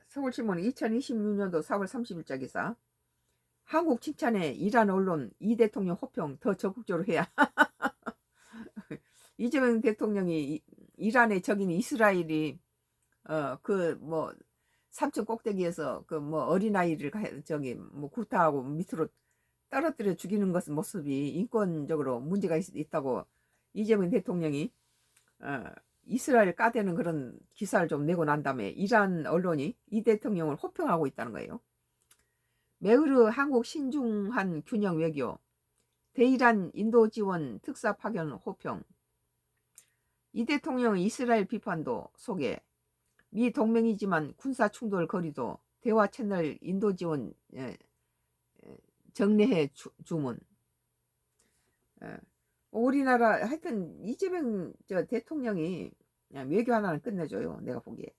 서울신문 2026년도 4월 30일자 기사. 한국 칭찬에 이란 언론 이 대통령 호평 더 적극적으로 해야. 이재명 대통령이 이란의 적인 이스라엘이 그 뭐 삼층 꼭대기에서 그 뭐 어린아이를 저기 뭐 구타하고 밑으로 떨어뜨려 죽이는 것은 모습이 인권적으로 문제가 있다고 이재명 대통령이 어, 이스라엘 까대는 그런 기사를 좀 내고 난 다음에 이란 언론이 이 대통령을 호평하고 있다는 거예요. 메흐르 한국 신중한 균형 외교, 대이란 인도 지원 특사 파견 호평. 이 대통령 이스라엘 비판도 소개. 미 동맹이지만 군사 충돌 거리도 대화 채널 인도 지원 정례해 주문. 우리나라 하여튼 이재명 대통령이 외교 하나는 끝내줘요. 내가 보기에.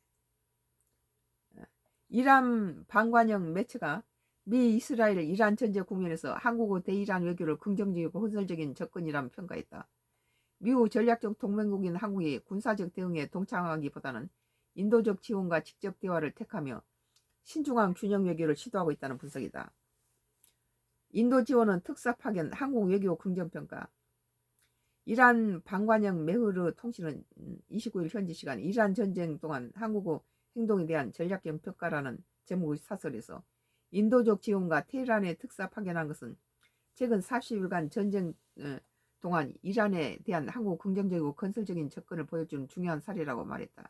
이란 반관영 매체가 미 이스라엘 이란 전제 국면에서 한국의 대이란 외교를 긍정적이고 건설적인 접근이라며 평가했다. 미국 전략적 동맹국인 한국이 군사적 대응에 동참하기보다는 인도적 지원과 직접 대화를 택하며 신중한 균형 외교를 시도하고 있다는 분석이다. 인도 지원은 특사 파견, 한국 외교 긍정평가. 이란 반관영 메흐르 통신은 29일 현지 시간 이란 전쟁 동안 한국의 행동에 대한 전략적 평가라는 제목의 사설에서 인도적 지원과 테헤란에 특사 파견한 것은 최근 40일간 전쟁 동안 이란에 대한 한국 긍정적이고 건설적인 접근을 보여주는 중요한 사례라고 말했다.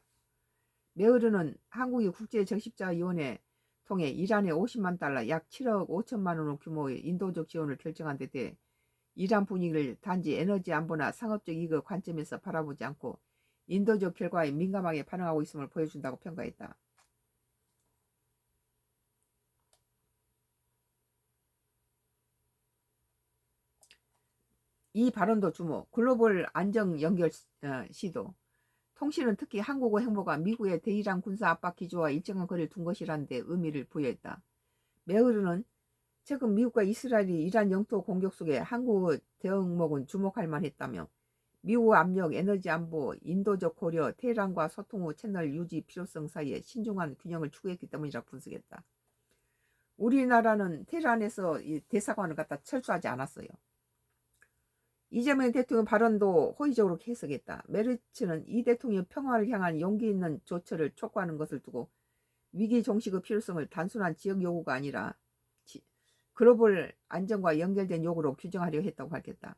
메흐르는 한국이 국제적십자위원회 통해 이란에 50만 달러 약 7억 5천만 원 규모의 인도적 지원을 결정한 데 대해 이란 분위기를 단지 에너지 안보나 상업적 이익의 관점에서 바라보지 않고 인도적 결과에 민감하게 반응하고 있음을 보여준다고 평가했다. 이 발언도 주목. 글로벌 안정 연결 시도. 통신은 특히 한국의 행보가 미국의 대이란 군사 압박 기조와 일정한 거리를 둔 것이라는 데 의미를 부여했다. 메흐르는 최근 미국과 이스라엘이 이란 영토 공격 속에 한국의 대응목은 주목할 만했다며 미국 압력, 에너지 안보, 인도적 고려, 테헤란과 소통 후 채널 유지 필요성 사이에 신중한 균형을 추구했기 때문이라고 분석했다. 우리나라는 테헤란에서 이 대사관을 갖다 철수하지 않았어요. 이재명 대통령 발언도 호의적으로 해석했다. 메르츠는 이 대통령의 평화를 향한 용기 있는 조처를 촉구하는 것을 두고 위기 종식의 필요성을 단순한 지역 요구가 아니라 글로벌 안정과 연결된 요구로 규정하려 했다고 밝혔다.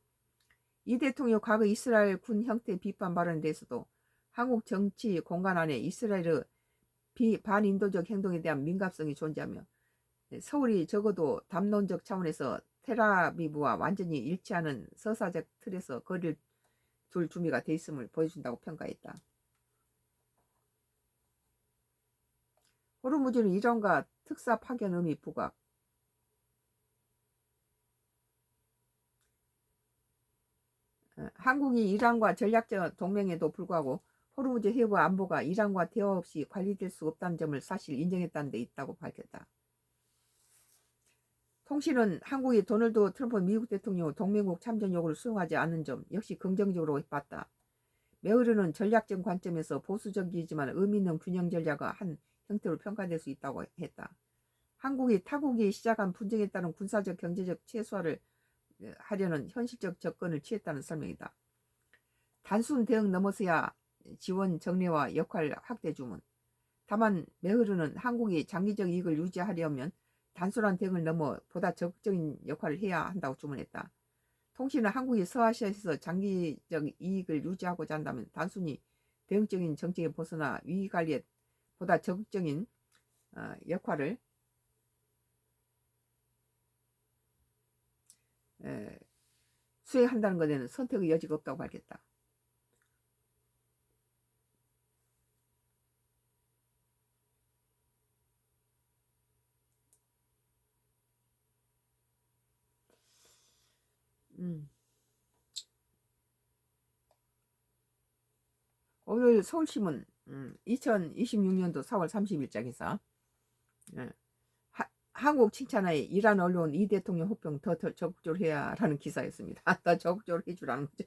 이 대통령 과거 이스라엘 군 형태 비판 발언에 대해서도 한국 정치 공간 안에 이스라엘의 반인도적 행동에 대한 민감성이 존재하며 서울이 적어도 담론적 차원에서 텔아비브와 완전히 일치하는 서사적 틀에서 거리를 둘 준비가 돼 있음을 보여준다고 평가했다. 호르무즈는 이란과 특사 파견 의미 부각. 한국이 이란과 전략적 동맹에도 불구하고 호르무즈 해부 안보가 이란과 대화 없이 관리될 수 없다는 점을 사실 인정했다는 데 있다고 밝혔다. 통신은 한국이 도널드 트럼프 미국 대통령 동맹국 참전 요구를 수용하지 않는 점 역시 긍정적으로 봤다. 메흐르는 전략적 관점에서 보수적이지만 의미 있는 균형 전략의 한 형태로 평가될 수 있다고 했다. 한국이 타국이 시작한 분쟁에 따른 군사적 경제적 최소화를 하려는 현실적 접근을 취했다는 설명이다. 단순 대응 넘어서야 지원 정례와 역할 확대 주문. 다만 메흐르는 한국이 장기적 이익을 유지하려면 단순한 대응을 넘어 보다 적극적인 역할을 해야 한다고 주문했다. 통신은 한국이 서아시아에서 장기적 이익을 유지하고자 한다면 단순히 대응적인 정책에 벗어나 위기관리에 보다 적극적인 역할을 수행한다는 것에는 선택의 여지가 없다고 밝혔다. 오늘 서울신문 2026년도 4월 30일자 기사. 한국 칭찬하에 이란 언론 이 대통령 호평 더 적극적으로 해야 라는 기사였습니다. 더 적극적으로 해주라는 거죠.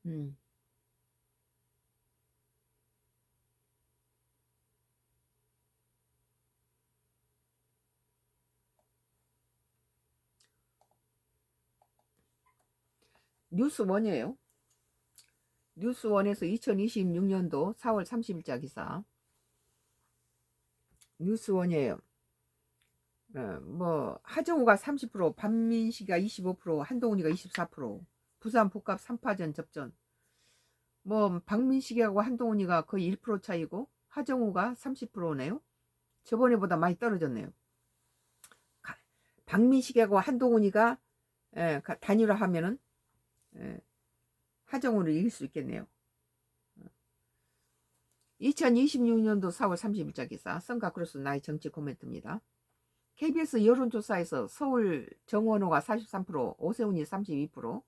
음. 뉴스원이에요. 뉴스원에서 2026년도 4월 30일자 기사. 뉴스원이에요. 뭐 하정우가 30%, 반민식이가 25%, 한동훈이가 24%, 부산 복합 3파전 접전. 뭐 박민식이하고 한동훈이가 거의 1% 차이고 하정우가 30%네요. 저번에보다 많이 떨어졌네요. 박민식이하고 한동훈이가 단일화하면은 하정우를 이길 수 있겠네요. 2026년도 4월 30일자 기사 성가크로스 나의 정치 코멘트입니다. KBS 여론조사에서 서울 정원호가 43%, 오세훈이 32%,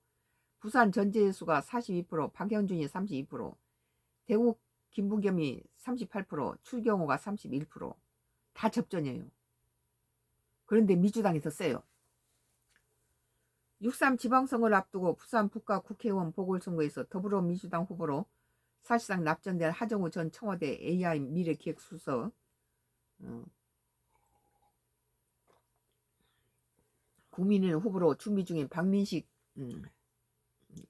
부산 전재수가 42%, 박영준이 32%, 대구 김부겸이 38%, 추경호가 31%다 접전이에요. 그런데 민주당이 더 세요. 6.3 지방선거를 앞두고 부산 북가 국회의원 보궐선거에서 더불어민주당 후보로 사실상 납전된 하정우 전 청와대 AI 미래기획수석, 국민의힘 후보로 준비 중인 박민식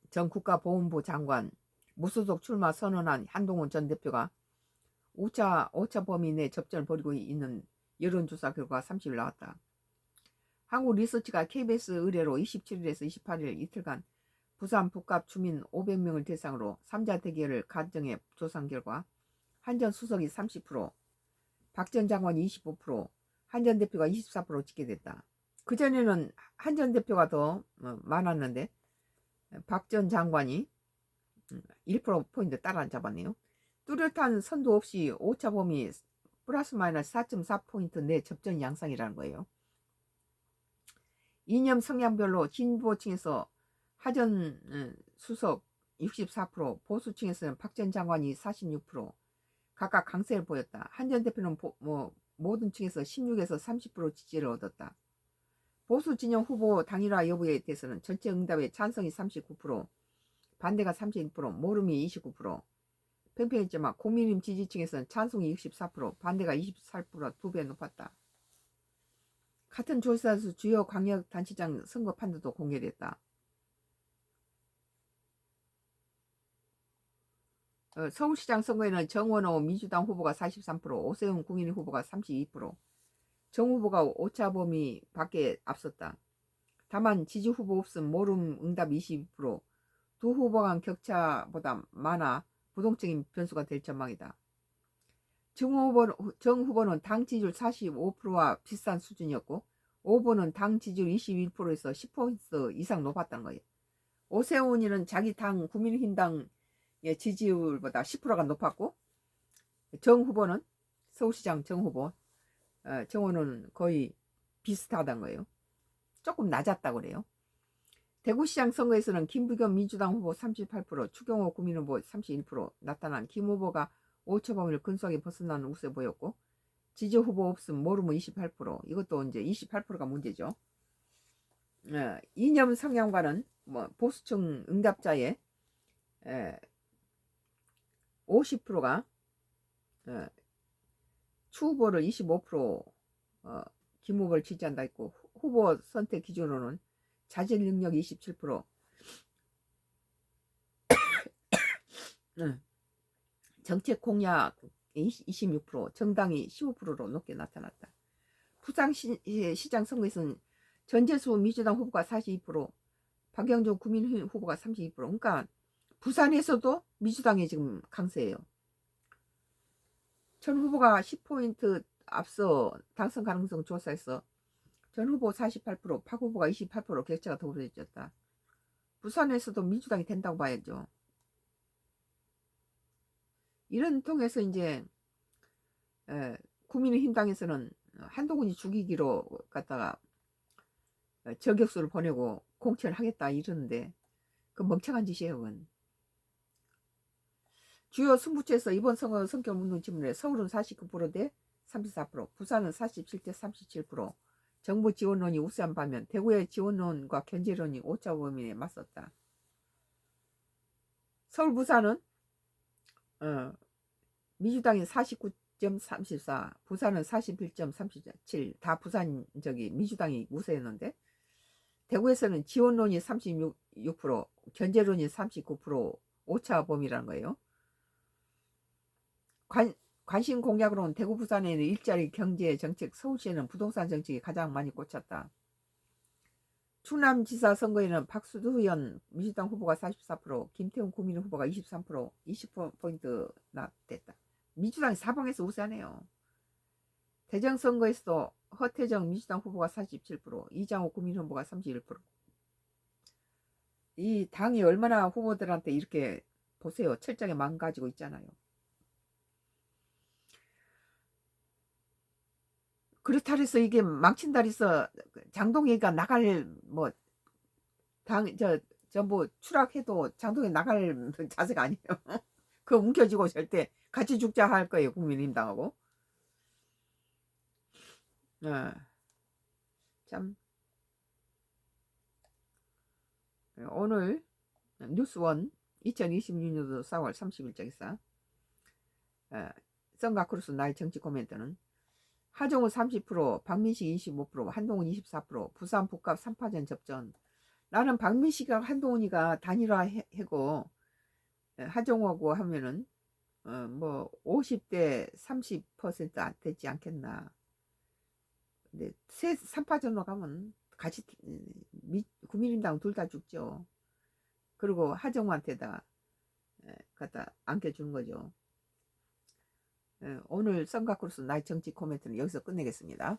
전 국가보훈부 장관, 무소속 출마 선언한 한동훈 전 대표가 오차 범위 내 접전을 벌이고 있는 여론조사 결과 30일 나왔다. 한국리서치가 KBS 의뢰로 27일에서 28일 이틀간 부산 북갑 주민 500명을 대상으로 3자 대결을 가정해 조사한 결과 한 전 수석이 30%, 박 전 장관이 25%, 한 전 대표가 24% 집계됐다. 그전에는 한 전 대표가 더 많았는데 박 전 장관이 1%포인트 따라잡았네요. 뚜렷한 선도 없이 오차 범위 플러스 마이너스 4.4포인트 내 접전 양상이라는 거예요. 이념 성향별로 진보층에서 하전 수석 64%, 보수층에서는 박 전 장관이 46% 각각 강세를 보였다. 한 전 대표는 모든 층에서 16에서 30% 지지를 얻었다. 보수 진영 후보 단일화 여부에 대해서는 전체 응답에 찬성이 39%, 반대가 31%, 모름이 29%. 팽팽했지만 국민의힘 지지층에서는 찬성이 64%, 반대가 24%라 2배 높았다. 같은 조사에서 주요 광역단체장 선거 판도도 공개됐다. 서울시장 선거에는 정원호 민주당 후보가 43%, 오세훈 국민의 후보가 32%, 정 후보가 오차 범위 밖에 앞섰다. 다만 지지 후보 없음 모름 응답 22%, 두 후보 간 격차보다 많아 부동적인 변수가 될 전망이다. 정 후보는 당 지지율 45%와 비슷한 수준이었고, 오 후보는 당 지지율 21%에서 10% 이상 높았다는 거예요. 오세훈이는 자기 당 국민의힘당 지지율보다 10%가 높았고, 정 후보는 서울시장 정 후보 정원은 거의 비슷하다는 거예요. 조금 낮았다고 그래요. 대구시장 선거에서는 김부겸 민주당 후보 38%, 추경호 국민 후보 31% 나타난 김 후보가 오차 범위를 근소하게 벗어나는 우세 보였고, 지지 후보 없음 모르면 28%, 이것도 이제 28%가 문제죠. 이념 성향과는 보수층 응답자의 50%가 추 후보를 25% 김 후보를 지지한다 했고, 후보 선택 기준으로는 자질 능력 27%, 정책 공약 26%, 정당이 15%로 높게 나타났다. 부산시장 선거에서는 전재수 민주당 후보가 42%, 박영종 국민의힘 후보가 32%. 그러니까 부산에서도 민주당이 지금 강세예요. 전 후보가 10포인트 앞서 당선 가능성 조사에서 전 후보 48%, 박 후보가 28% 격차가 더 벌어졌다. 부산에서도 민주당이 된다고 봐야죠. 이런 통해서 이제 국민의힘당에서는 한동훈이 죽이기로 갖다가 저격수를 보내고 공천하겠다 이러는데 그 멍청한 짓이에요. 그건. 주요 승부처에서 이번 선거 성격 묻는 질문에 서울은 49%대 34%, 부산은 47대 37%, 정부 지원론이 우세한 반면 대구의 지원론과 견제론이 오차 범위에 맞섰다. 서울 부산은 민주당이 49.34, 부산은 41.37. 다 부산 민주당이 우세했는데, 대구에서는 지원론이 36%, 견제론이 39%, 오차범위라는 거예요. 관심 공약으로는 대구 부산에는 일자리 경제 정책, 서울시에는 부동산 정책이 가장 많이 꽂혔다. 충남지사 선거에는 박수두 의원 민주당 후보가 44%, 김태훈 국민의힘 후보가 23%, 20포인트 됐다. 민주당이 사방에서 우세하네요. 대전 선거에서도 허태정 민주당 후보가 47%, 이장호 국민의힘 후보가 31%. 이 당이 얼마나 후보들한테 이렇게 보세요. 철저하게 망가지고 있잖아요. 그렇다 해서 이게 망친다 해서 장동희가 나갈 뭐 전부 추락해도 장동희 나갈 자세가 아니에요. 그거 움켜쥐고 절대 같이 죽자 할 거예요. 국민의힘당하고. 참 오늘 뉴스원 2026년도 4월 30일자기사 썬가크루스 나의 정치 코멘트는 하정우 30%, 박민식 25%, 한동훈 24%, 부산 북갑 3파전 접전. 나는 박민식과 한동훈이가 단일화하고 하정우하고 하면은 뭐 50대 30% 되지 않겠나. 근데 3파전으로 가면 같이 국민의힘당 둘 다 죽죠. 그리고 하정우한테다 갖다 안겨주는 거죠. 오늘 썬가크루스 나의 정치 코멘트는 여기서 끝내겠습니다.